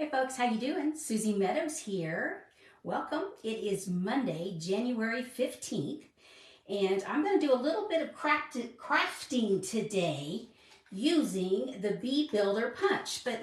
Hey folks, how you doing? Susie Meadows here. Welcome. It is Monday, January 15th, and I'm going to do a little bit of crafting today using the Bee Builder Punch, but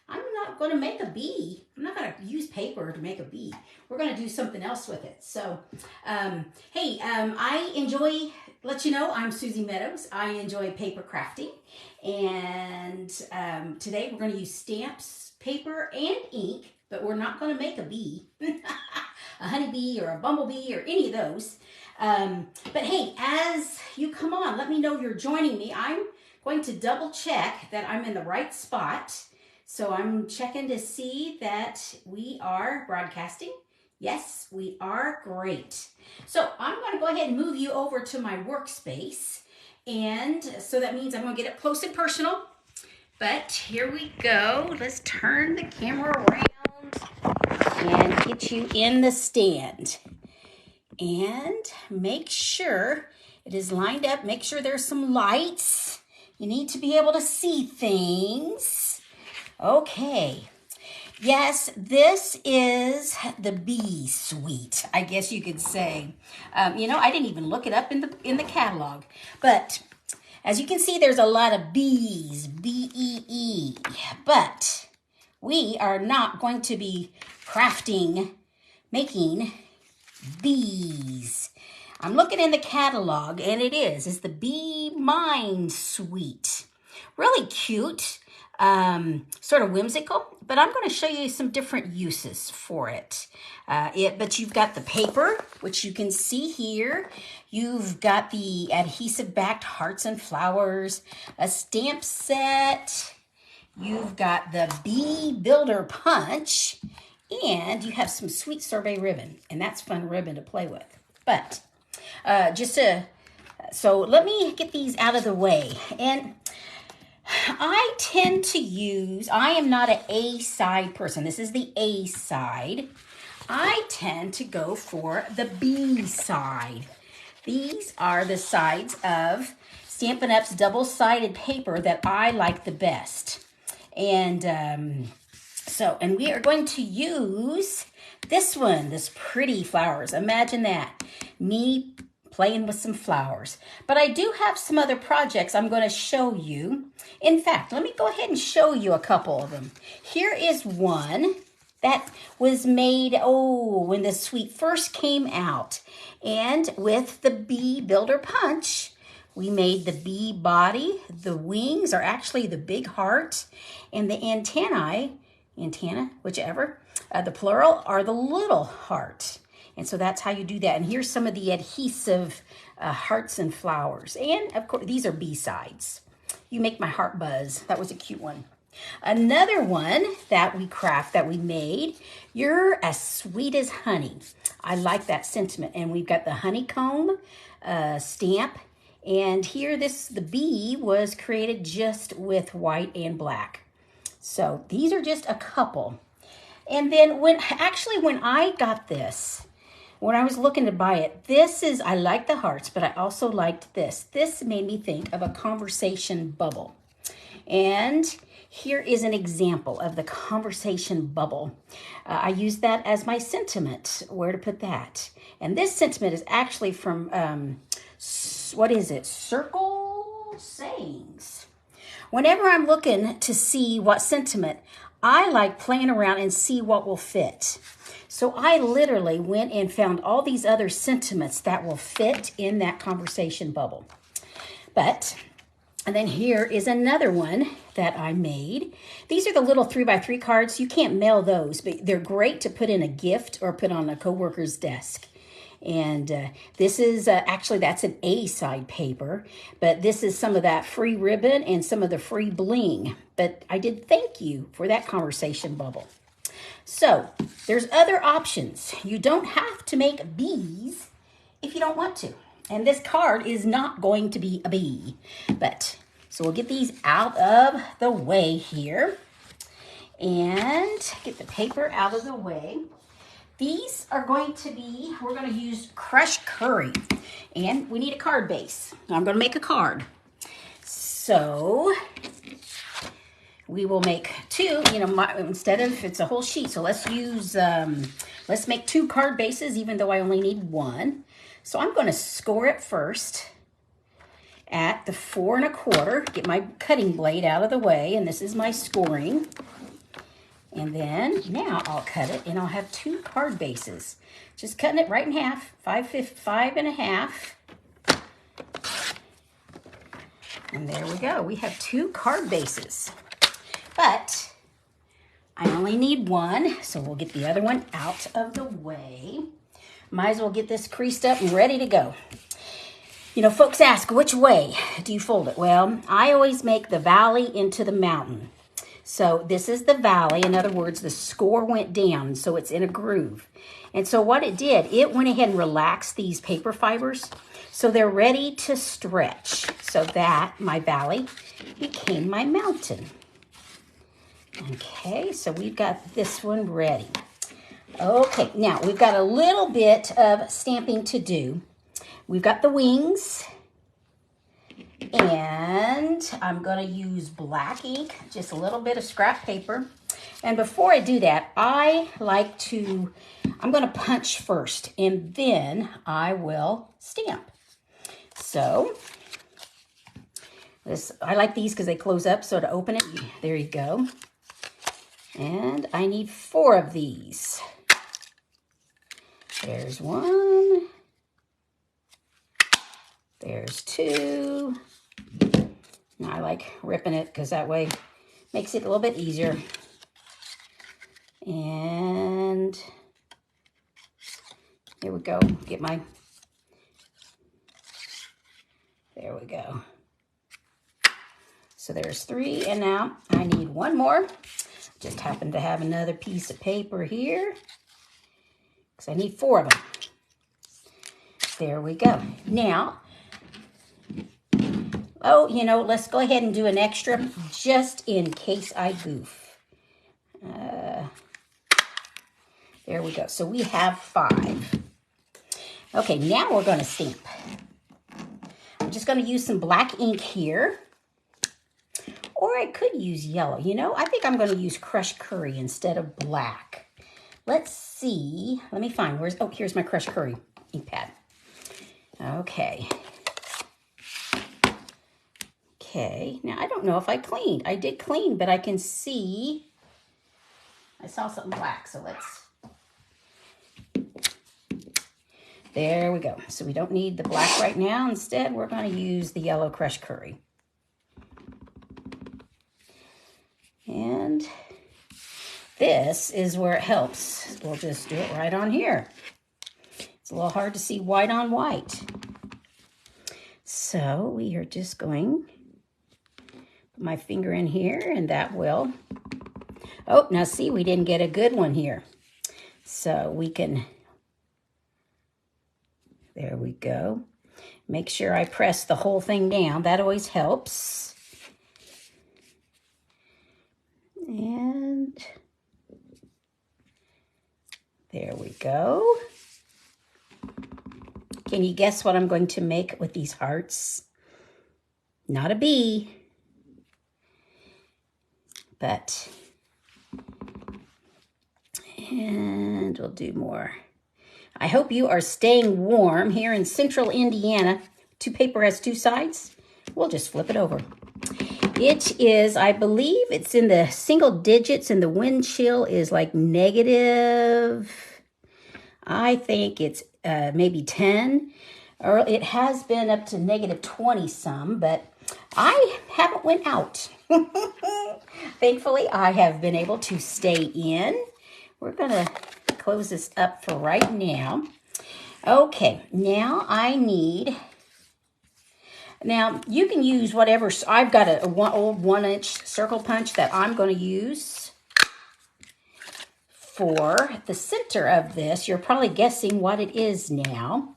I'm not going to make a bee. I'm not going to use paper to make a bee. We're going to do something else with it. So, I enjoy, let you know, I'm Susie Meadows. I enjoy paper crafting, and today we're going to use stamps, paper, and ink, but we're not going to make a bee, a honeybee or a bumblebee or any of those. But hey, as you come on, let me know you're joining me. I'm going to double check that I'm in the right spot. So I'm checking to see that we are broadcasting. Yes, we are. Great. So I'm going to go ahead and move you over to my workspace. And so that means I'm going to get up close and personal. But here we go. Let's turn the camera around and get you in the stand. And make sure it is lined up. Make sure there's some lights. You need to be able to see things. Okay. Yes, this is the bee suite, I guess you could say. I didn't even look it up in the catalog. But as you can see, there's a lot of bees, B-E-E. But we are not going to be making bees. I'm looking in the catalog, and it's the Bee Mind Suite. Really cute, sort of whimsical, but I'm going to show you some different uses for it. But you've got the paper, which you can see here. You've got the adhesive-backed hearts and flowers, a stamp set. You've got the Bee Builder Punch, and you have some sweet sorbet ribbon, and that's fun ribbon to play with. But so let me get these out of the way. And I tend to I am not an A-side person. This is the A side. I tend to go for the B side. These are the sides of Stampin' Up's double-sided paper that I like the best. And and we are going to use this one, this pretty flowers. Imagine that, me playing with some flowers. But I do have some other projects I'm going to show you. In fact, let me go ahead and show you a couple of them. Here is one that was made, when the suite first came out. And with the Bee Builder Punch, we made the bee body. The wings are actually the big heart, and the antenna, whichever, the plural, are the little heart. And so that's how you do that. And here's some of the adhesive hearts and flowers. And of course, these are B-sides. You make my heart buzz. That was a cute one. Another one that we made, you're as sweet as honey. I like that sentiment. And we've got the honeycomb stamp. And here the bee was created just with white and black. So these are just a couple. And then when I got this, when I was looking to buy it, I like the hearts, but I also liked this. This made me think of a conversation bubble. And here is an example of the conversation bubble. I used that as my sentiment, where to put that. And this sentiment is actually from, Circle Sayings. Whenever I'm looking to see what sentiment, I like playing around and see what will fit. So I literally went and found all these other sentiments that will fit in that conversation bubble. And then here is another one that I made. These are the little 3x3 cards. You can't mail those, but they're great to put in a gift or put on a coworker's desk. And this is that's an A-side paper, but this is some of that free ribbon and some of the free bling. But I did thank you for that conversation bubble. So there's other options. You don't have to make bees if you don't want to. And this card is not going to be a bee. So we'll get these out of the way here and get the paper out of the way. These are we're going to use crushed curry, and we need a card base. I'm going to make a card. So we will make two, you know, instead of, it's a whole sheet, so let's use, let's make 2 card bases, even though I only need 1. So I'm going to score it first at the 4 1/4, get my cutting blade out of the way, and this is my scoring. And then now I'll cut it, and I'll have 2 card bases. Just cutting it right in half, 5 1/2. And there we go. We have 2 card bases. But I only need 1, so we'll get the other one out of the way. Might as well get this creased up and ready to go. You know, folks ask, which way do you fold it? Well, I always make the valley into the mountain. So this is the valley. In other words, the score went down, so it's in a groove. And so what it did, it went ahead and relaxed these paper fibers, so they're ready to stretch. So that, my valley, became my mountain. Okay, so we've got this one ready. Okay, now we've got a little bit of stamping to do. We've got the wings, and I'm going to use black ink, just a little bit of scrap paper. And before I do that, I'm going to punch first, and then I will stamp. So, I like these because they close up, so to open it, there you go. And I need 4 of these. There's 1. There's 2. Now I like ripping it because that way makes it a little bit easier. And here we go. There we go. So there's 3, and now I need 1 more. Just happen to have another piece of paper here because I need 4 of them. There we go. Now, oh, you know, let's go ahead and do an extra just in case I goof. There we go. So we have 5. Okay, now we're going to stamp. I'm just going to use some black ink here. Or I could use yellow. You know, I think I'm going to use crushed curry instead of black. Let's see. Let me find. Here's my crushed curry ink pad. Okay. Okay. Now, I don't know if I cleaned. I did clean, but I can see. I saw something black, so let's. There we go. So we don't need the black right now. Instead, we're going to use the yellow crushed curry. And this is where it helps. We'll just do it right on here. It's a little hard to see white on white. So we are just going to put my finger in here, and that will. Oh, now see, we didn't get a good one here. So we can, there we go. Make sure I press the whole thing down. That always helps. And there we go. Can you guess what I'm going to make with these hearts? Not a bee, but, and we'll do more. I hope you are staying warm here in central Indiana. Paper has 2 sides. We'll just flip it over. It is, I believe it's in the single digits, and the wind chill is like negative, I think it's maybe 10, or it has been up to negative 20 some, but I haven't went out. Thankfully, I have been able to stay in. We're going to close this up for right now. Okay, now I need... Now, you can use whatever. I've got an old 1-inch circle punch that I'm going to use for the center of this. You're probably guessing what it is now.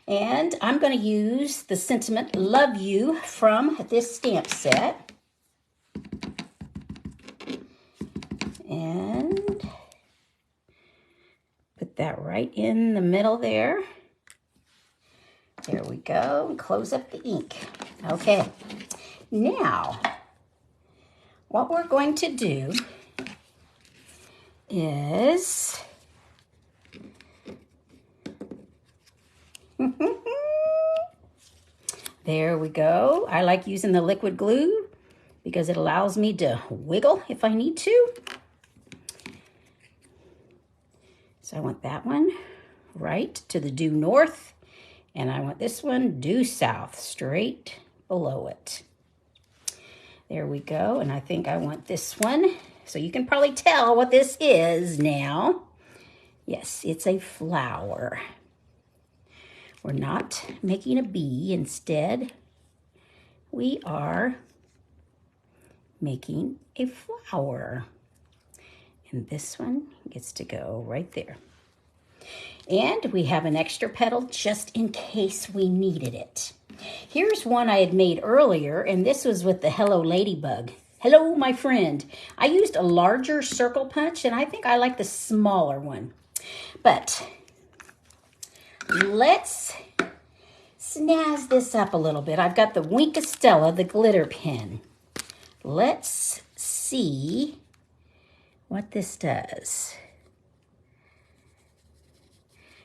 And I'm going to use the sentiment, Love You, from this stamp set. And put that right in the middle there. There we go, and close up the ink. Okay, now, what we're going to do is there we go. I like using the liquid glue because it allows me to wiggle if I need to. So I want that one right to the due north, and I want this one due south, straight below it. There we go, and I think I want this one. So you can probably tell what this is now. Yes, it's a flower. We're not making a bee. Instead, we are making a flower. And this one gets to go right there. And we have an extra petal just in case we needed it. Here's one I had made earlier, and this was with the Hello Ladybug. Hello, my friend. I used a larger circle punch, and I think I like the smaller one. But let's snazz this up a little bit. I've got the Wink of Stella, the glitter pen. Let's see what this does.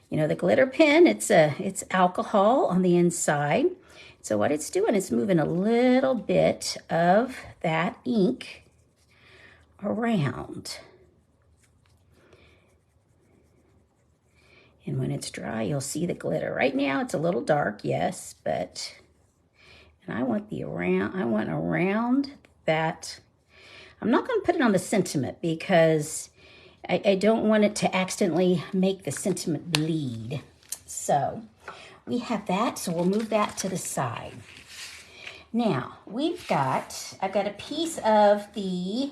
You know, the glitter pen, it's alcohol on the inside. So what it's doing is moving a little bit of that ink around. And when it's dry, you'll see the glitter. Right now, it's a little dark, yes, but and I want around that. I'm not going to put it on the sentiment because I don't want it to accidentally make the sentiment bleed. So we have that, so we'll move that to the side. Now, I've got a piece of the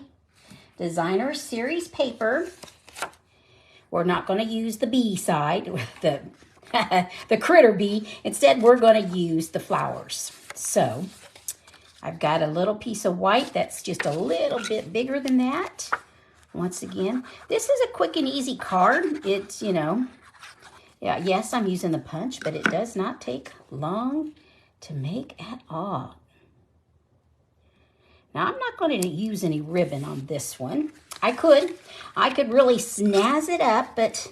Designer Series paper. We're not going to use the bee side, the critter bee. Instead, we're going to use the flowers. So I've got a little piece of white that's just a little bit bigger than that. Once again, this is a quick and easy card. It's, yes, I'm using the punch, but it does not take long to make at all. Now, I'm not going to use any ribbon on this one. I could really snazz it up, but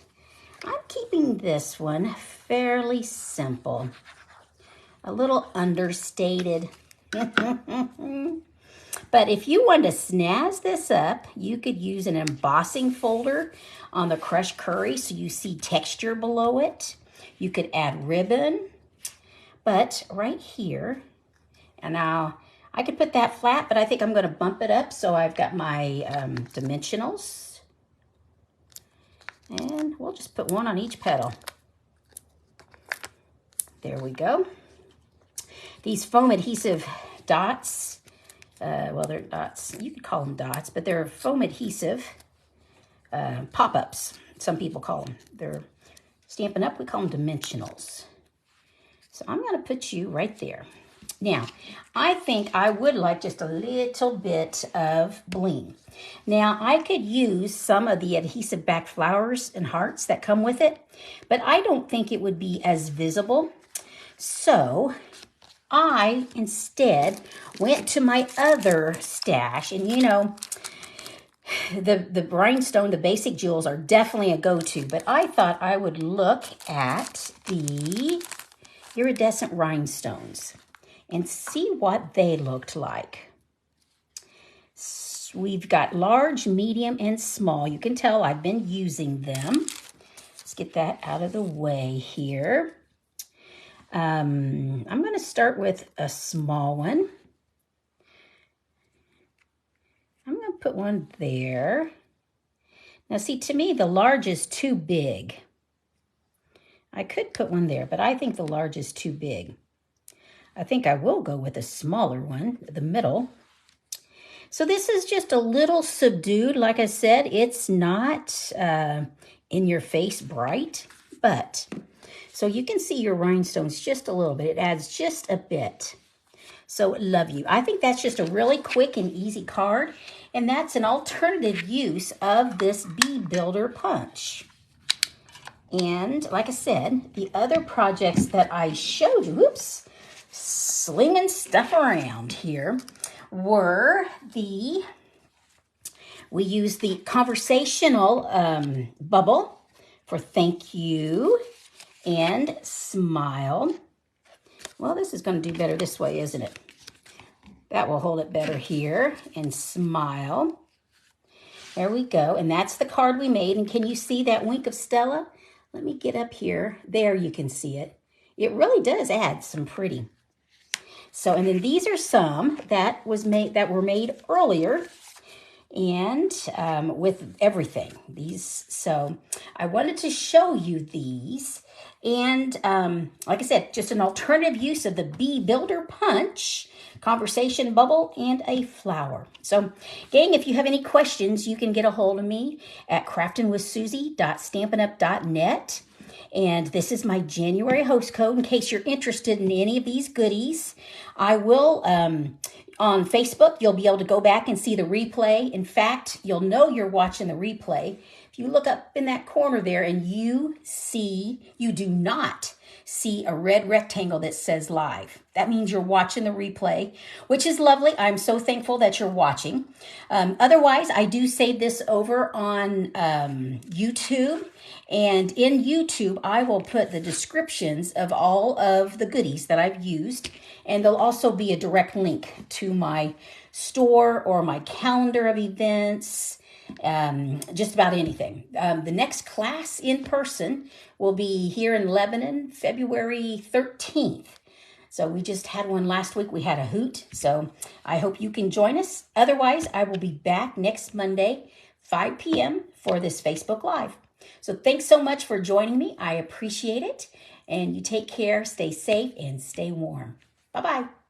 I'm keeping this one fairly simple. A little understated. But if you want to snazz this up, you could use an embossing folder on the crushed curry so you see texture below it. You could add ribbon. But right here, and now I could put that flat, but I think I'm going to bump it up. So I've got my dimensionals. And we'll just put one on each petal. There we go. These foam adhesive dots, well, they're dots. You could call them dots, but they're foam adhesive pop-ups. Some people call them. They're Stampin' Up. We call them dimensionals. So I'm going to put you right there. Now, I think I would like just a little bit of bling. Now, I could use some of the adhesive back flowers and hearts that come with it, but I don't think it would be as visible. So I instead went to my other stash, and the rhinestone, the basic jewels are definitely a go-to, but I thought I would look at the iridescent rhinestones and see what they looked like. We've got large, medium, and small. You can tell I've been using them. Let's get that out of the way here. I'm going to start with a small one. I'm going to put one there. Now, see, to me, the large is too big. I could put one there, but I think the large is too big. I think I will go with a smaller one, the middle. So this is just a little subdued. Like I said, it's not in your face bright, but so you can see your rhinestones just a little bit. It adds just a bit. So love you. I think that's just a really quick and easy card, and that's an alternative use of this bee builder punch. And like I said, the other projects that I showed you, slinging stuff around here, were the We use the conversational bubble for thank you and smile. Well, this is going to do better this way, isn't it? That will hold it better here. And smile. There we go. And that's the card we made. And can you see that wink of Stella? Let me get up here. There you can see it. It really does add some pretty. So, and then these are some that were made earlier, and with everything. So I wanted to show you these. And like I said, just an alternative use of the Bee Builder Punch, conversation bubble, and a flower. So, gang, if you have any questions, you can get a hold of me at craftingwithsusie.stampinup.net. And this is my January host code in case you're interested in any of these goodies. I will, on Facebook, you'll be able to go back and see the replay. In fact, you'll know you're watching the replay. If you look up in that corner there and you do not see a red rectangle that says live. That means you're watching the replay, which is lovely. I'm so thankful that you're watching. Otherwise, I do save this over on YouTube. And in YouTube, I will put the descriptions of all of the goodies that I've used. And there'll also be a direct link to my store or my calendar of events, just about anything. The next class in person will be here in Lebanon, February 13th. So we just had one last week. We had a hoot. So I hope you can join us. Otherwise, I will be back next Monday, 5 p.m. for this Facebook Live. So thanks so much for joining me. I appreciate it. And you take care, stay safe, and stay warm. Bye-bye.